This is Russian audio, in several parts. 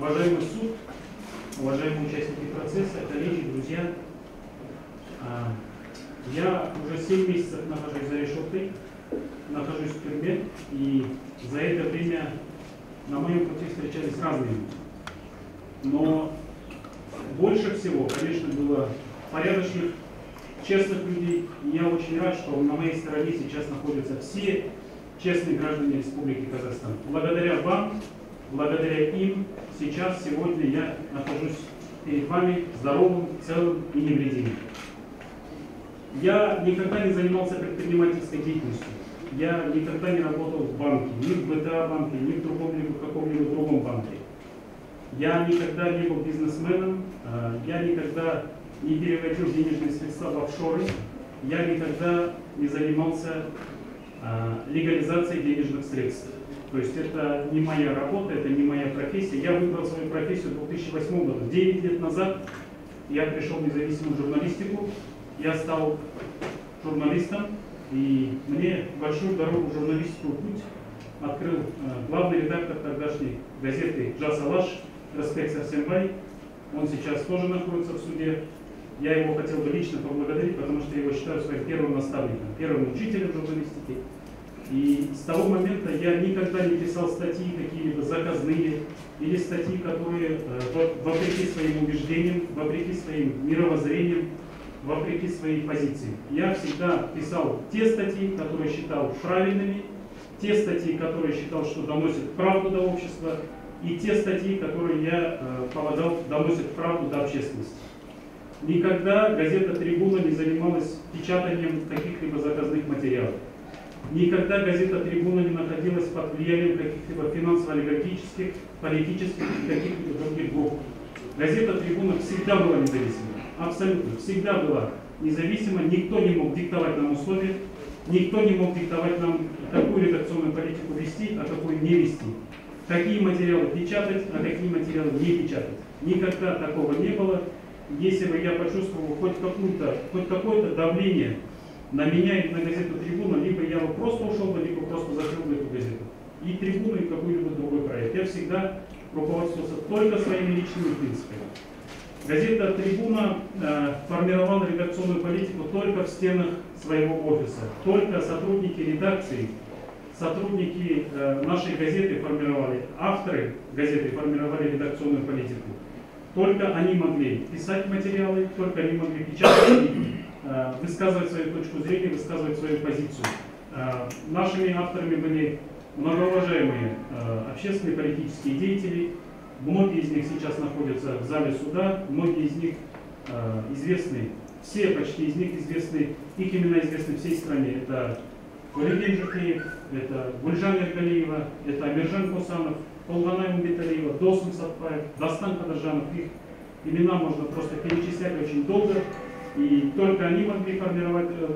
Уважаемый суд, уважаемые участники процесса, коллеги, друзья, я уже 7 месяцев нахожусь за решеткой, нахожусь в тюрьме, и за это время на моем пути встречались разные люди. Но больше всего, конечно, было порядочных, честных людей. И я очень рад, что на моей стороне сейчас находятся все честные граждане Республики Казахстан. Благодаря вам, благодаря им, сейчас, сегодня я нахожусь перед вами здоровым, целым и невредимым. Я никогда не занимался предпринимательской деятельностью. Я никогда не работал в банке, ни в БТА банке, ни в каком-либо другом банке. Я никогда не был бизнесменом, я никогда не переводил денежные средства в офшоры, я никогда не занимался легализацией денежных средств. То есть это не моя работа, это не моя профессия. Я выбрал свою профессию в 2008 году. 9 лет назад я пришел в независимую журналистику, я стал журналистом, и мне большую дорогу в журналистику путь открыл главный редактор тогдашней газеты «Жас Алаш» Рысбек Сарсенбай. Он сейчас тоже находится в суде. Я его хотел бы лично поблагодарить, потому что я его считаю своим первым наставником, первым учителем журналистики. И с того момента я никогда не писал статьи какие-либо заказные или статьи, которые вопреки своим убеждениям, вопреки своим мировоззрениям, вопреки своей позиции. Я всегда писал те статьи, которые считал правильными, те статьи, которые считал, что доносят правду до общества, и те статьи, которые я полагал, доносят правду до общественности. Никогда газета «Трибуна» не занималась печатанием каких-либо заказных материалов. Никогда газета «Трибуна» не находилась под влиянием каких-либо финансово-олигархических, политических и каких-либо других групп. Газета «Трибуна» всегда была независима. Абсолютно. Всегда была независима. Никто не мог диктовать нам условия. Никто не мог диктовать нам, какую редакционную политику вести, а какую не вести. Какие материалы печатать, а какие материалы не печатать. Никогда такого не было. Если бы я почувствовал хоть какое-то давление на меня и на газету «Трибуна», либо я бы просто ушел бы, либо просто закрыл бы эту газету. И «Трибуну», и какой-либо другой проект. Я всегда руководствовался только своими личными принципами. Газета «Трибуна» формировала редакционную политику только в стенах своего офиса. Только сотрудники редакции, сотрудники нашей газеты формировали, авторы газеты формировали редакционную политику. Только они могли писать материалы, только они могли печатать, высказывать свою точку зрения, высказывать свою позицию. Нашими авторами были многоуважаемые общественные политические деятели. Многие из них сейчас находятся в зале суда, многие из них известны, все почти из них известны, их имена известны всей стране. Это Валерий Жукеев, это Гульжан Ергалиева, это Амиржан Косанов, Толганай Умбеталиева, Досым Сатпаев, Дастан Кадаржанов. Их имена можно просто перечислять очень долго. И только они могли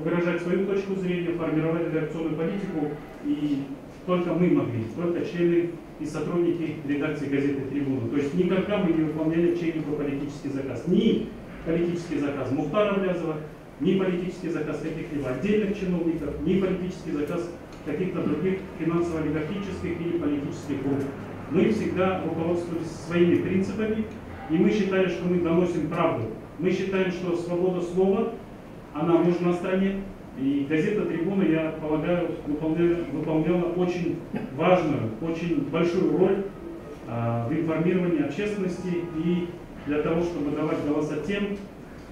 выражать свою точку зрения, формировать редакционную политику. И только мы могли, только члены и сотрудники редакции газеты «Трибуна». То есть никогда мы не выполняли чей-либо политический заказ. Ни политический заказ Мухтара Влязова, ни политический заказ каких-либо отдельных чиновников, ни политический заказ каких-то других финансово-олигархических или политических групп. Мы всегда руководствовались своими принципами, и мы считали, что мы доносим правду. Мы считаем, что свобода слова, она нужна в стране. И газета «Трибуна», я полагаю, выполняла очень важную, очень большую роль в информировании общественности и для того, чтобы давать голоса тем,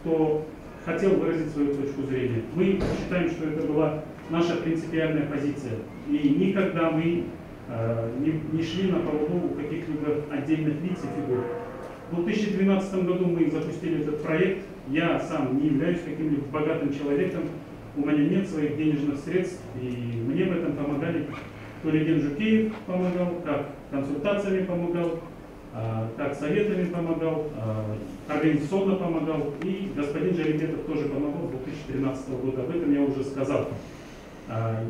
кто хотел выразить свою точку зрения. Мы считаем, что это была наша принципиальная позиция. И никогда мы не шли на поводу у каких-либо отдельных лиц и фигур. В 2012 году мы запустили этот проект. Я сам не являюсь каким-либо богатым человеком. У меня нет своих денежных средств, и мне в этом помогали. Валерий Жукеев помогал, как консультациями помогал, как советами помогал, организационно помогал, и господин Жаримбетов тоже помогал с 2013 года. Об этом я уже сказал.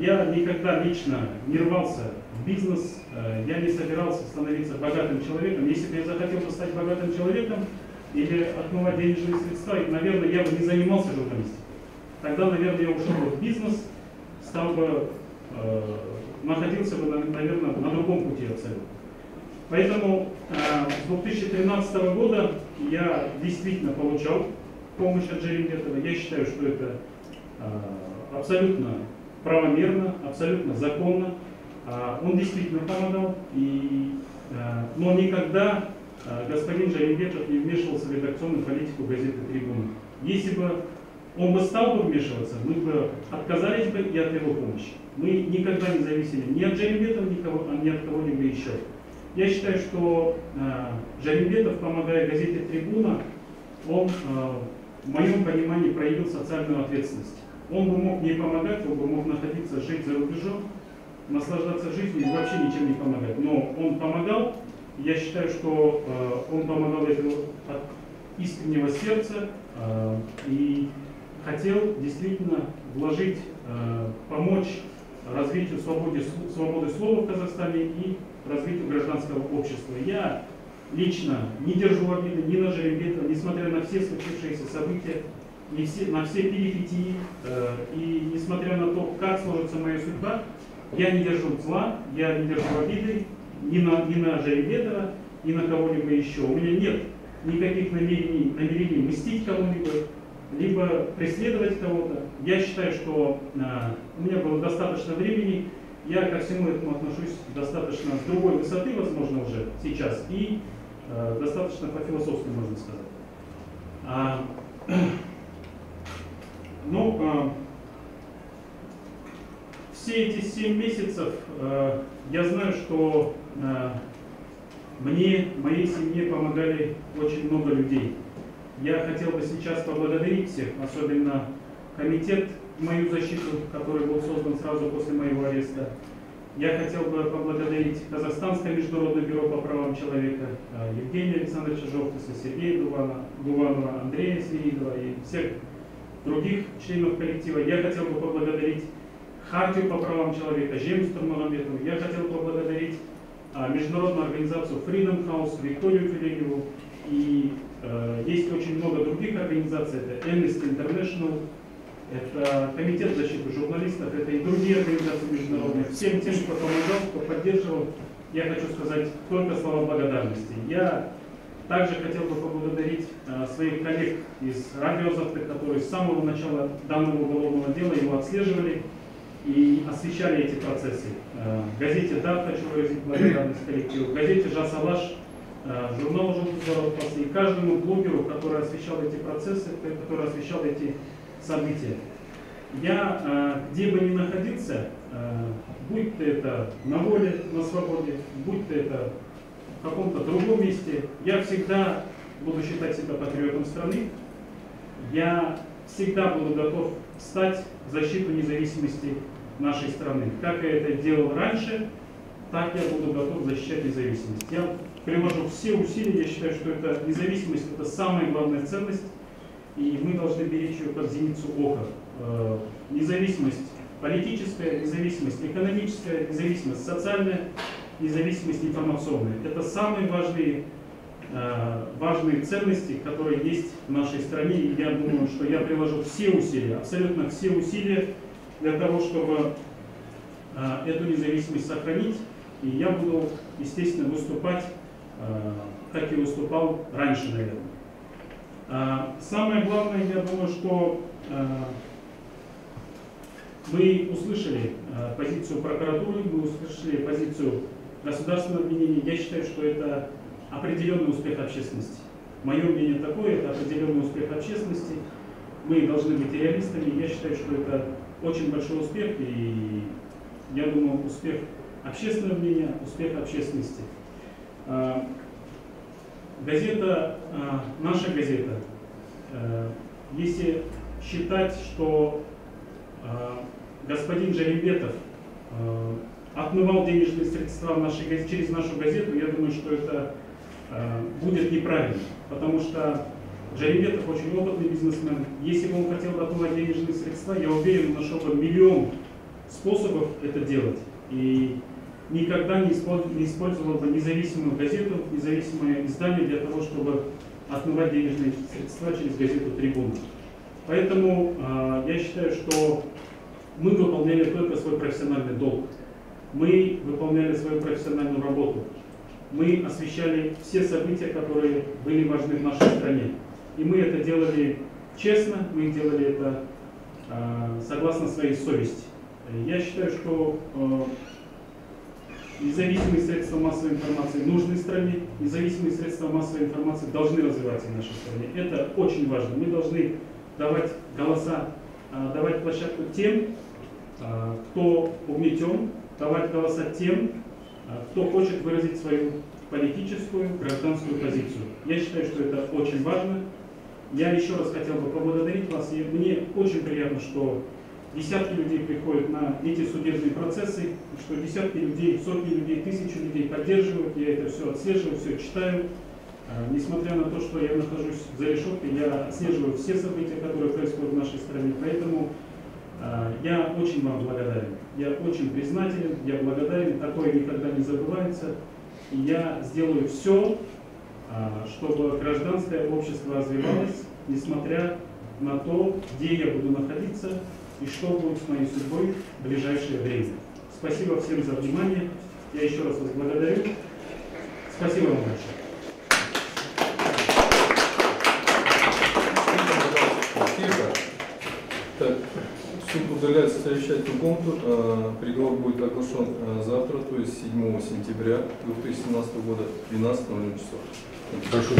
Я никогда лично не рвался в бизнес, я не собирался становиться богатым человеком. Если бы я захотел бы стать богатым человеком или отмывать денежные средства, наверное, я бы не занимался журналистикой. Тогда, наверное, я ушел бы в бизнес, стал бы, находился бы, наверное, на другом пути абсолютно. Поэтому с 2013 года я действительно получал помощь от Джерембетова. Я считаю, что это абсолютно правомерно, абсолютно законно. Он действительно помогал, но никогда господин Джерембетов не вмешивался в редакционную политику газеты «Трибуна». Если бы он бы стал бы вмешиваться, мы бы отказались бы и от его помощи. Мы никогда не зависели ни от Джерембетова, ни от кого-либо еще. Я считаю, что Джерембетов, помогая газете «Трибуна», он, в моем понимании, проявил социальную ответственность. Он бы мог не помогать, он бы мог находиться, жить за рубежом, наслаждаться жизнью и вообще ничем не помогать. Но он помогал, я считаю, что он помогал это от искреннего сердца и хотел действительно вложить, помочь развитию свободы слова в Казахстане и развитию гражданского общества. Я лично не держу обиды ни на Джерембетова, несмотря на все случившиеся события, на все перипетии, и несмотря на то, как сложится моя судьба, я не держу зла, я не держу обиды ни на Джерембетова, ни на кого-либо еще. У меня нет никаких намерений мстить кому-либо, либо преследовать кого-то. Я считаю, что у меня было достаточно времени, я ко всему этому отношусь достаточно с другой высоты, возможно, уже сейчас, и достаточно по-философски, можно сказать. Все эти 7 месяцев я знаю, что мне, моей семье помогали очень много людей. Я хотел бы сейчас поблагодарить всех, особенно комитет в мою защиту, который был создан сразу после моего ареста. Я хотел бы поблагодарить Казахстанское международное бюро по правам человека, Евгения Александровича Жовтиса, Сергея Дуванова, Андрея Свиридова и всех других членов коллектива. Я хотел бы поблагодарить Хартию по правам человека, Жемс Турмагомедову. Я хотел бы поблагодарить международную организацию Freedom House, Викторию Филегеву. И есть очень много других организаций. Это Amnesty International, это Комитет защиты журналистов, это и другие организации международные. Всем тем, кто помогал, кто поддерживал, я хочу сказать только слова благодарности. Я также хотел бы поблагодарить своих коллег из Радиозавтра, которые с самого начала данного уголовного дела его отслеживали и освещали эти процессы. Газете «Да» хочу выразить благодарность коллективу, газете «Жас Алаш», журналу «Желтый город» и каждому блогеру, который освещал эти процессы, который освещал эти события. Я, где бы ни находился, будь то это на воле, на свободе, будь то это в каком-то другом месте, я всегда буду считать себя патриотом страны. Я всегда буду готов встать в защиту независимости нашей страны. Как я это делал раньше, так я буду готов защищать независимость. Я приложу все усилия, я считаю, что эта независимость – это самая главная ценность, и мы должны беречь ее как зеницу ока. Независимость политическая, независимость экономическая, независимость социальная, независимость информационная. Это самые важные ценности, которые есть в нашей стране, и я думаю, что я приложу все усилия, абсолютно все усилия для того, чтобы эту независимость сохранить, и я буду, естественно, выступать, как и выступал раньше, наверное. Самое главное, я думаю, что мы услышали позицию прокуратуры, мы услышали позицию государственного обвинения. Я считаю, что это определенный успех общественности. Мое мнение такое, это определенный успех общественности. Мы должны быть реалистами. Я считаю, что это очень большой успех, и я думаю, успех общественного мнения, успех общественности. Газета, наша газета, если считать, что господин Джерембетов отмывал денежные средства в нашей газете, через нашу газету, я думаю, что это будет неправильно, потому что Джерембетов очень опытный бизнесмен. Если бы он хотел отмывать денежные средства, я уверен, он нашел бы миллион способов это делать. И никогда не использовал бы независимую газету, независимое издание для того, чтобы отмывать денежные средства через газету «Трибуна». Поэтому я считаю, что мы выполняли только свой профессиональный долг. Мы выполняли свою профессиональную работу. мы освещали все события, которые были важны в нашей стране. И мы это делали честно, мы делали это согласно своей совести. Я считаю, что независимые средства массовой информации нужны стране, независимые средства массовой информации должны развиваться в нашей стране. Это очень важно. Мы должны давать голоса, давать площадку тем, кто угнетен, давать голоса тем, кто хочет выразить свою политическую, гражданскую позицию. Я считаю, что это очень важно. Я еще раз хотел бы поблагодарить вас. И мне очень приятно, что десятки людей приходят на эти судебные процессы, что десятки людей, сотни людей, тысячи людей поддерживают. Я это все отслеживаю, все читаю. Несмотря на то, что я нахожусь за решеткой, я отслеживаю все события, которые происходят в нашей стране. Поэтому я очень вам благодарен. Я очень признателен, я благодарен. Такое никогда не забывается. И я сделаю все, чтобы гражданское общество развивалось, несмотря на то, где я буду находиться и что будет с моей судьбой в ближайшее время. Спасибо всем за внимание. Я еще раз вас благодарю. Спасибо вам большое. Так, суд удаляет совещательный пункт. Приговор будет оглашен завтра, то есть 7 сентября 2017 года, 12:00 часов. Прошу.